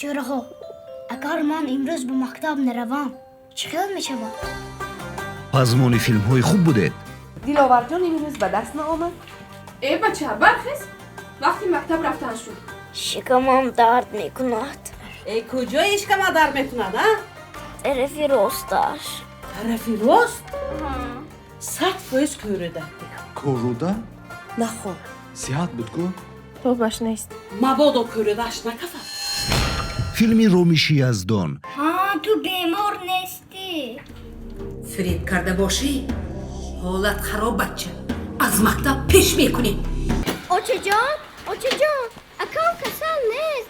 چرا اگر من امروز به مکتب نروم چه خیال میشه با؟ پزمانی فیلم های خوب بودید. دلاور جان امروز به دست نآمد. ای بچه برخیز وقتی مکتب رفتن شد. شکمم درد میکند. ای کجای اشکما در میکند ها؟ طرف راستش. طرفی راست؟ 100% körüde. Koruda نخور. sihat butku. باباش نیست. مبادا körüdeش نکفه. فیلم رومیشی یزدان. ها تو بیمار نیستی. فرید کرده باشی حالت خراب بچه از مکتب پیش میکنی. اوچه جان اکاو کسل نیست.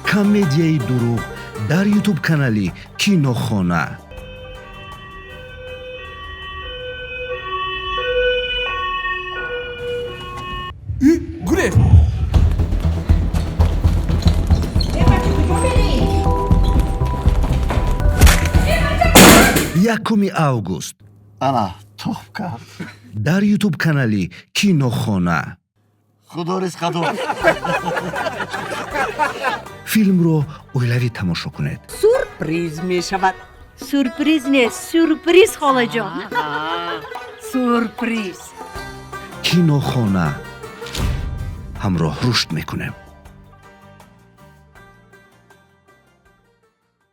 کمدیای دروغ در یوتیوب کانالی کینوخانه. Gure. یکمی اوگوست Ana top kar. در یوتیوب کانالی کینوخانه. Khudo ris khado. فیلم رو اویلوی تماشا کنید. سورپریز می شود. سورپریز نیست، سورپریز خاله جان. سورپریز. کینوخانه همراه رشد میکنیم.